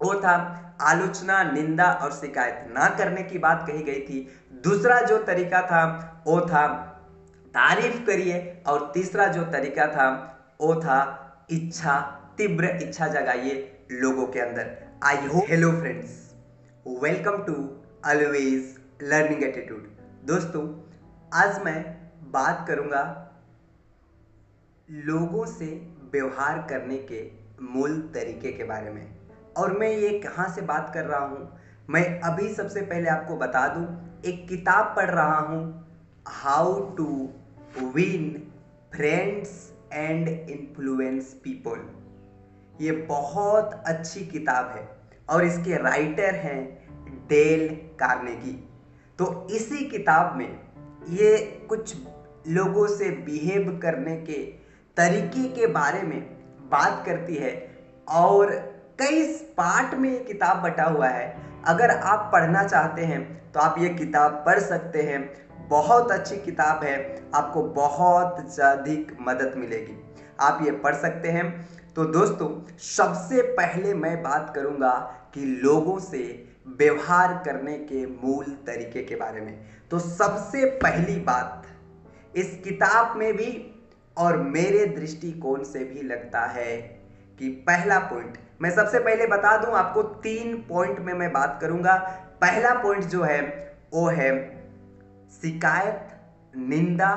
वो था आलोचना, निंदा और शिकायत ना करने की बात कही गई थी। दूसरा जो तरीका था वो था तारीफ करिए, और तीसरा जो तरीका था वो था इच्छा, तीव्र इच्छा जगाइए लोगों के अंदर। I hope hello friends, welcome to always learning attitude. दोस्तों, आज मैं बात करूंगा लोगों से व्यवहार करने के मूल तरीके के बारे में। और मैं ये कहाँ से बात कर रहा हूँ, मैं अभी सबसे पहले आपको बता दूँ, एक किताब पढ़ रहा हूँ, how to win friends and influence people. ये बहुत अच्छी किताब है और इसके राइटर हैं डेल कार्नेगी। तो इसी किताब में ये कुछ लोगों से बिहेव करने के तरीके के बारे में बात करती है, और कई पार्ट में ये किताब बटा हुआ है। अगर आप पढ़ना चाहते हैं तो आप ये किताब पढ़ सकते हैं। बहुत अच्छी किताब है, आपको बहुत अधिक मदद मिलेगी, आप ये पढ़ सकते हैं। तो दोस्तों, सबसे पहले मैं बात करूंगा कि लोगों से व्यवहार करने के मूल तरीके के बारे में। तो सबसे पहली बात इस किताब में भी और मेरे दृष्टिकोण से भी लगता है कि पहला पॉइंट, मैं सबसे पहले बता दूं आपको, 3 पॉइंट में मैं बात करूंगा। पहला पॉइंट जो है वो है शिकायत, निंदा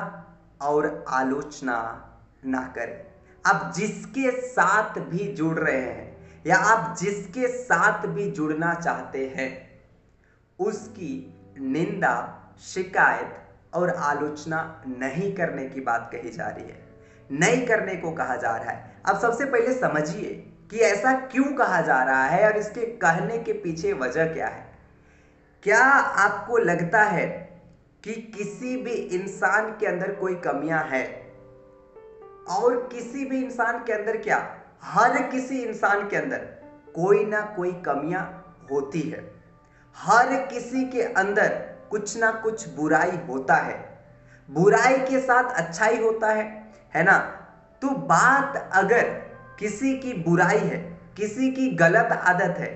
और आलोचना ना करें। आप जिसके साथ भी जुड़ रहे हैं या आप जिसके साथ भी जुड़ना चाहते हैं, उसकी निंदा, शिकायत और आलोचना नहीं करने की बात कही जा रही है, नहीं करने को कहा जा रहा है। अब सबसे पहले समझिए कि ऐसा क्यों कहा जा रहा है और इसके कहने के पीछे वजह क्या है। क्या आपको लगता है कि किसी भी इंसान के अंदर कोई कमियां हैं? और किसी भी इंसान के अंदर क्या, हर किसी इंसान के अंदर कोई ना कोई कमियां होती है। हर किसी के अंदर कुछ ना कुछ बुराई होता है, बुराई के साथ अच्छाई होता है ना। तो बात अगर किसी की बुराई है, किसी की गलत आदत है,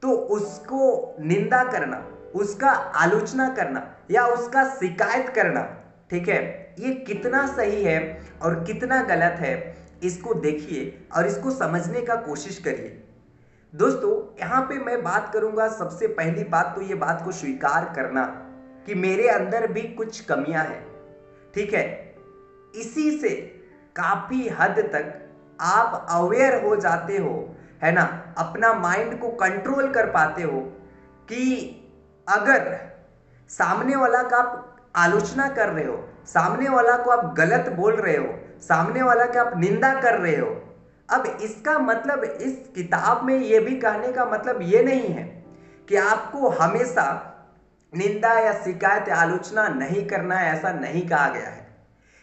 तो उसको निंदा करना, उसका आलोचना करना या उसका शिकायत करना, ठीक है, ये कितना सही है और कितना गलत है, इसको देखिए और इसको समझने का कोशिश करिए। दोस्तों, यहां पे मैं बात करूंगा, सबसे पहली बात तो ये बात को स्वीकार करना कि मेरे अंदर भी कुछ कमियां हैं, ठीक है। इसी से काफी हद तक आप अवेयर हो जाते हो, है ना, अपना माइंड को कंट्रोल कर पाते हो कि अगर सामने वाला का आप आलोचना कर रहे हो, सामने वाला को आप गलत बोल रहे हो, सामने वाला का आप निंदा कर रहे हो, अब इसका मतलब, इस किताब में यह भी कहने का मतलब यह नहीं है कि आपको हमेशा निंदा या शिकायत या आलोचना नहीं करना है, ऐसा नहीं कहा गया है।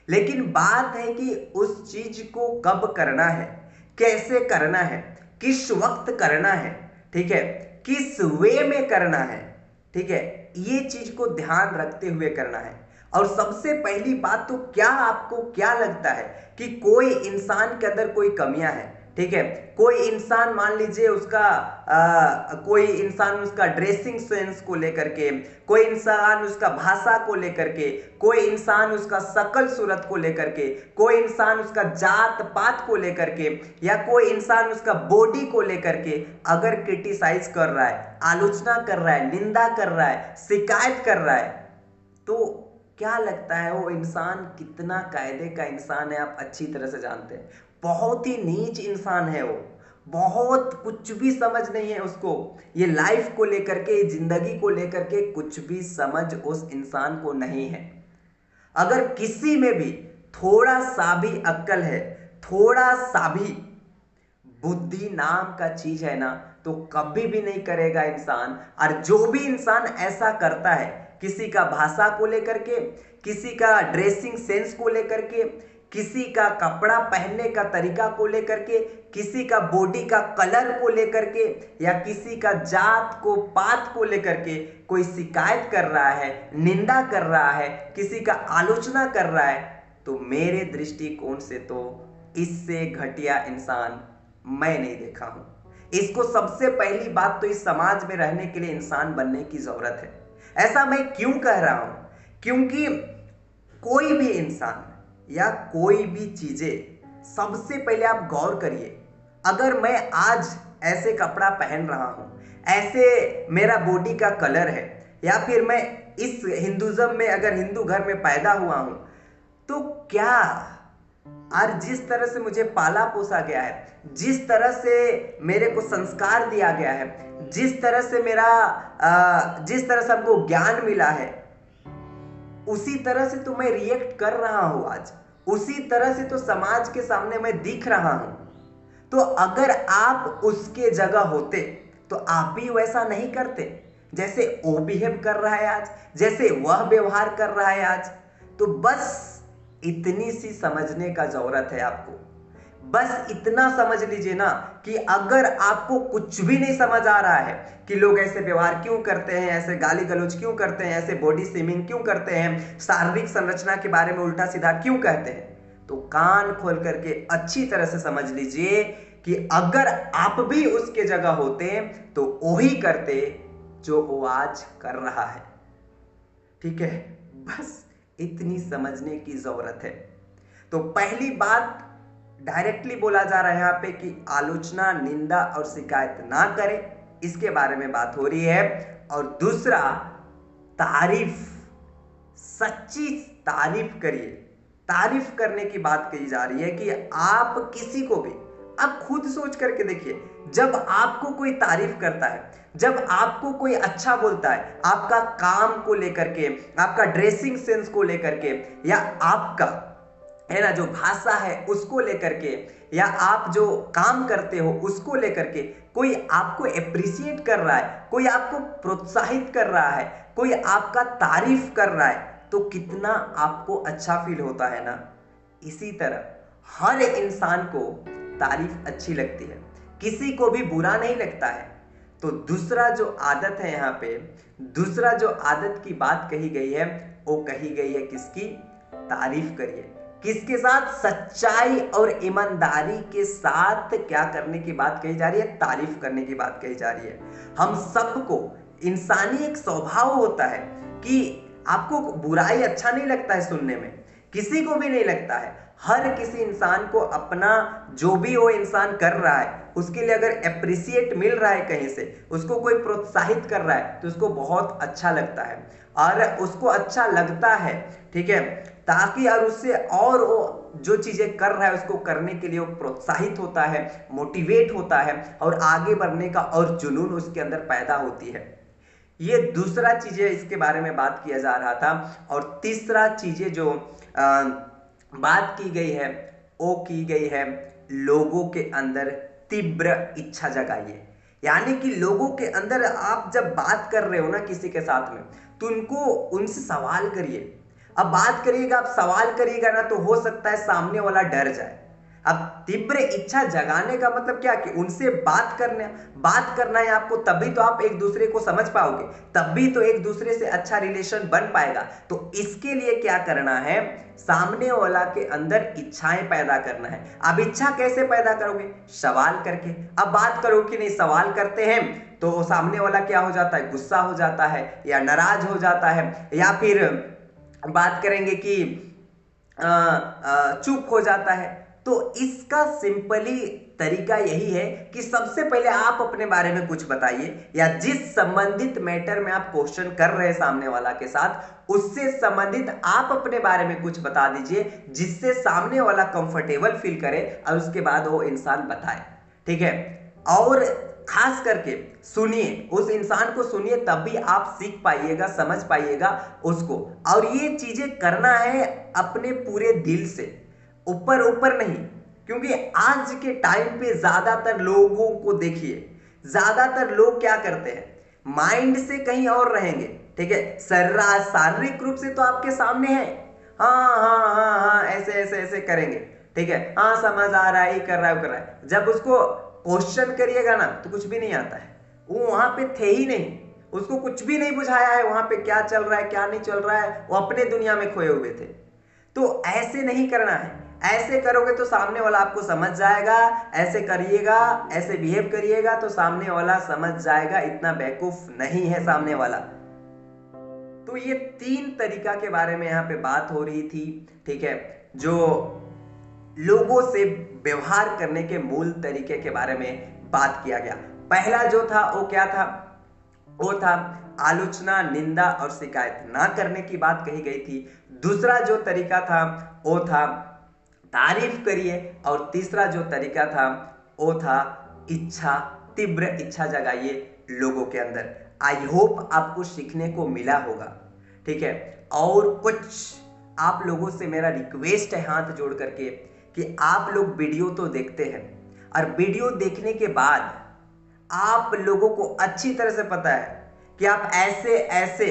लेकिन बात है कि उस चीज को कब करना है, कैसे करना है, किस वक्त करना है, ठीक है, किस वे में करना है, ठीक है, ये चीज को ध्यान रखते हुए करना है। और सबसे पहली बात तो, क्या आपको क्या लगता है कि कोई इंसान के अंदर कोई कमियां हैं, ठीक है, कोई इंसान मान लीजिए उसका कोई इंसान उसका ड्रेसिंग सेंस को लेकर के, कोई इंसान उसका भाषा को लेकर के, कोई इंसान उसका शकल सूरत को लेकर के, कोई इंसान उसका जात पात को लेकर के, या कोई इंसान उसका बॉडी को लेकर के अगर क्रिटिसाइज कर रहा है, आलोचना कर रहा है, निंदा कर रहा है, शिकायत कर रहा है, तो क्या लगता है वो इंसान कितना कायदे का इंसान है? आप अच्छी तरह से जानते हैं, बहुत ही नीच इंसान है वो, बहुत कुछ भी समझ नहीं है उसको, ये लाइफ को लेकर के, जिंदगी को लेकर के कुछ भी समझ उस इंसान को नहीं है। अगर किसी में भी थोड़ा सा भी अक्ल है, थोड़ा सा भी बुद्धि नाम का चीज है ना, तो कभी भी नहीं करेगा इंसान। और जो भी इंसान ऐसा करता है, किसी का भाषा को लेकर के, किसी का ड्रेसिंग सेंस को लेकर के, किसी का कपड़ा पहनने का तरीका को लेकर के, किसी का बॉडी का कलर को लेकर के, या किसी का जात को पात को लेकर के कोई शिकायत कर रहा है, निंदा कर रहा है, किसी का आलोचना कर रहा है, तो मेरे दृष्टिकोण से तो इससे घटिया इंसान मैं नहीं देखा हूं। इसको सबसे पहली बात तो इस समाज में रहने के लिए इंसान बनने की जरूरत है। ऐसा मैं क्यों कह रहा हूं? क्योंकि कोई भी इंसान या कोई भी चीजें, सबसे पहले आप गौर करिए, अगर मैं आज ऐसे कपड़ा पहन रहा हूं, ऐसे मेरा बॉडी का कलर है, या फिर मैं इस हिंदुज्म में अगर हिंदू घर में पैदा हुआ हूं, तो क्या, और जिस तरह से मुझे पाला पोसा गया है, जिस तरह से मेरे को संस्कार दिया गया है, जिस तरह से जिस तरह से हमको ज्ञान मिला है, उसी तरह से तो मैं रिएक्ट कर रहा हूं आज, उसी तरह से तो समाज के सामने मैं दिख रहा हूं। तो अगर आप उसके जगह होते तो आप भी वैसा नहीं करते जैसे वो बिहेव कर रहा है आज, जैसे वह व्यवहार कर रहा है आज। तो बस इतनी सी समझने का जरूरत है आपको। बस इतना समझ लीजिए ना कि अगर आपको कुछ भी नहीं समझ आ रहा है कि लोग ऐसे व्यवहार क्यों करते हैं, ऐसे गाली गलौज क्यों करते हैं, ऐसे बॉडी शेमिंग क्यों करते हैं, शारीरिक संरचना के बारे में उल्टा सीधा क्यों कहते हैं, तो कान खोल करके अच्छी तरह से समझ लीजिए कि अगर आप भी उसके जगह होते तो वही करते जो वो आज कर रहा है। ठीक है, बस इतनी समझने की जरूरत है। तो पहली बात डायरेक्टली बोला जा रहा है यहाँ पे कि आलोचना, निंदा और शिकायत ना करें, इसके बारे में बात हो रही है। और दूसरा, तारीफ, सच्ची तारीफ करिए। तारीफ करने की बात कही जा रही है कि आप किसी को भी, आप खुद सोच करके देखिए, जब आपको कोई तारीफ करता है, जब आपको कोई अच्छा बोलता है, आपका काम को लेकर के, आपका ड्रेसिंग सेंस को लेकर के, या आपका है ना जो भाषा है उसको लेकर के, या आप जो काम करते हो उसको लेकर के, कोई आपको एप्रिशिएट कर रहा है, कोई आपको प्रोत्साहित कर रहा है, कोई आपका तारीफ कर रहा है, तो कितना आपको अच्छा फील होता है ना। इसी तरह हर इंसान को तारीफ अच्छी लगती है, किसी को भी बुरा नहीं लगता है। तो दूसरा जो आदत है यहाँ पे, दूसरा जो आदत की बात कही गई है, वो कही गई है किसकी? तारीफ करिए। किसके साथ? सच्चाई और ईमानदारी के साथ क्या करने की बात कही जा रही है? तारीफ करने की बात कही जा रही है। हम सबको, इंसानी एक स्वभाव होता है कि आपको बुराई अच्छा नहीं लगता है सुनने में, किसी को भी नहीं लगता है। हर किसी इंसान को अपना जो भी वो इंसान कर रहा है उसके लिए अगर एप्रिसिएट मिल रहा है कहीं से, उसको कोई प्रोत्साहित कर रहा है, तो उसको बहुत अच्छा लगता है, और उसको अच्छा लगता है, ठीक है, ताकि और उससे और वो जो चीजें कर रहा है उसको करने के लिए वो प्रोत्साहित होता है, मोटिवेट होता है, और आगे बढ़ने का और जुनून उसके अंदर पैदा होती है। ये दूसरा चीजें इसके बारे में बात किया जा रहा था। और तीसरा चीजें जो बात की गई है, वो की गई है लोगों के अंदर तीव्र इच्छा जगाइए। यानी कि लोगों के अंदर आप जब बात कर रहे हो ना किसी के साथ में, तो उनको, उनसे सवाल करिए। अब बात करिएगा, आप सवाल करिएगा ना, तो हो सकता है सामने वाला डर जाए। अब तीव्र इच्छा जगाने का मतलब क्या कि उनसे बात करना है आपको, तभी तो आप एक दूसरे को समझ पाओगे, तभी तो एक दूसरे से अच्छा रिलेशन बन पाएगा। तो इसके लिए क्या करना है? सामने वाला के अंदर इच्छाएं पैदा करना है। अब इच्छा कैसे पैदा करोगे? सवाल करके। अब बात करो कि नहीं, सवाल करते हैं तो सामने वाला क्या हो जाता है? गुस्सा हो जाता है, या नाराज हो जाता है, या फिर बात करेंगे कि चुप हो जाता है। तो इसका सिंपली तरीका यही है कि सबसे पहले आप अपने बारे में कुछ बताइए, या जिस संबंधित मैटर में आप क्वेश्चन कर रहे हैं सामने वाला के साथ, उससे संबंधित आप अपने बारे में कुछ बता दीजिए, जिससे सामने वाला कंफर्टेबल फील करे, और उसके बाद वो इंसान बताए। ठीक है, और खास करके सुनिए, उस इंसान को सुनिए, तभी आप सीख पाइएगा, समझ पाइएगा उसको। और ये चीजें करना है अपने पूरे दिल से, ऊपर ऊपर नहीं। क्योंकि आज के टाइम पे ज्यादातर लोगों को देखिए, ज्यादातर लोग क्या करते हैं, माइंड से कहीं और रहेंगे, ठीक है, शारीरिक रूप से तो आपके सामने है, हाँ हाँ हाँ हाँ ऐसे ऐसे ऐसे करेंगे, ठीक है, हाँ समझ आ रहा है, कर रहा है, कर रहा है। जब उसको क्वेश्चन करिएगा ना, तो कुछ भी नहीं आता है, वो वहां पे थे ही नहीं, उसको कुछ भी नहीं बुझाया है वहां पे क्या चल रहा है क्या नहीं चल रहा है, वो अपने दुनिया में खोए हुए थे। तो ऐसे नहीं करना है। ऐसे करोगे तो सामने वाला आपको समझ जाएगा, ऐसे करिएगा, ऐसे बिहेव करिएगा तो सामने वाला समझ जाएगा। इतना बेवकूफ नहीं है सामने वाला। तो ये 3 तरीका के बारे में यहाँ पे बात हो रही थी, ठीक है, जो लोगों से व्यवहार करने के मूल तरीके के बारे में बात किया गया। पहला जो था वो क्या था? वो था आलोचना, निंदा और शिकायत ना करने की बात कही गई थी। दूसरा जो तरीका था वो था तारीफ करिए, और तीसरा जो तरीका था वो था इच्छा, तीव्र इच्छा जगाइए लोगों के अंदर। आई होप आपको सीखने को मिला होगा, ठीक है। और कुछ आप लोगों से मेरा रिक्वेस्ट है हाथ जोड़ करके कि आप लोग वीडियो तो देखते हैं, और वीडियो देखने के बाद आप लोगों को अच्छी तरह से पता है कि आप ऐसे ऐसे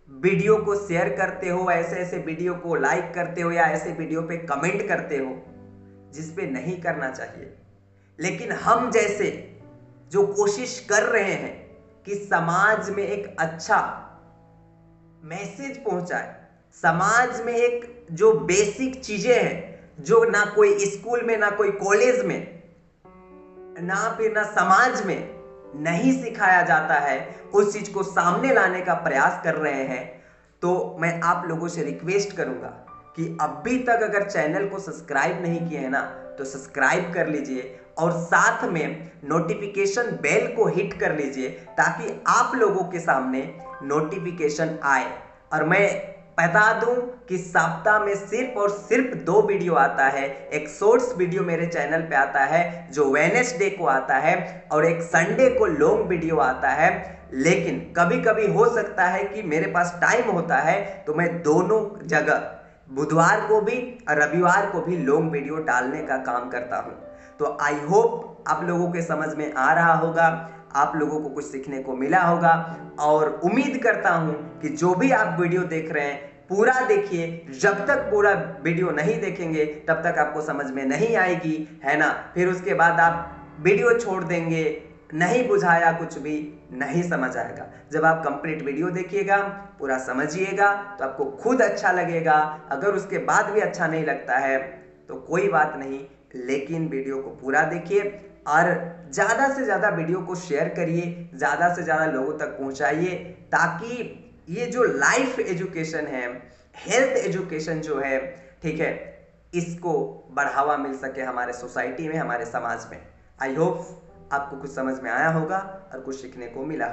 वीडियो को शेयर करते हो, ऐसे ऐसे वीडियो को लाइक करते हो, या ऐसे वीडियो पे कमेंट करते हो जिस पे नहीं करना चाहिए। लेकिन हम जैसे जो कोशिश कर रहे हैं कि समाज में एक अच्छा मैसेज पहुंचाए, समाज में एक जो बेसिक चीजें हैं जो ना कोई स्कूल में, ना कोई कॉलेज में, ना फिर ना समाज में नहीं सिखाया जाता है, उस चीज को सामने लाने का प्रयास कर रहे हैं। तो मैं आप लोगों से रिक्वेस्ट करूंगा कि अभी तक अगर चैनल को सब्सक्राइब नहीं किए हैं ना, तो सब्सक्राइब कर लीजिए, और साथ में नोटिफिकेशन बेल को हिट कर लीजिए ताकि आप लोगों के सामने नोटिफिकेशन आए। और मैं बता दूं कि सप्ताह में सिर्फ और सिर्फ 2 वीडियो आता है। एक शॉर्ट्स वीडियो मेरे चैनल पे आता है जो वेडनेसडे को आता है, और एक संडे को लॉन्ग वीडियो आता है। लेकिन कभी कभी हो सकता है कि मेरे पास टाइम होता है तो मैं दोनों जगह बुधवार को भी और रविवार को भी लॉन्ग वीडियो डालने का काम करता हूं। तो आई होप आप लोगों के समझ में आ रहा होगा, आप लोगों को कुछ सीखने को मिला होगा, और उम्मीद करता हूं कि जो भी आप वीडियो देख रहे हैं पूरा देखिए। जब तक पूरा वीडियो नहीं देखेंगे तब तक आपको समझ में नहीं आएगी, है ना। फिर उसके बाद आप वीडियो छोड़ देंगे, नहीं बुझाया, कुछ भी नहीं समझ आएगा। जब आप कंप्लीट वीडियो देखिएगा, पूरा समझिएगा, तो आपको खुद अच्छा लगेगा। अगर उसके बाद भी अच्छा नहीं लगता है तो कोई बात नहीं, लेकिन वीडियो को पूरा देखिए, और ज़्यादा से ज़्यादा वीडियो को शेयर करिए, ज़्यादा से ज़्यादा लोगों तक पहुंचाइए, ताकि ये जो लाइफ एजुकेशन है, हेल्थ एजुकेशन जो है, ठीक है, इसको बढ़ावा मिल सके हमारे सोसाइटी में, हमारे समाज में। आई होप आपको कुछ समझ में आया होगा और कुछ सीखने को मिला होगा।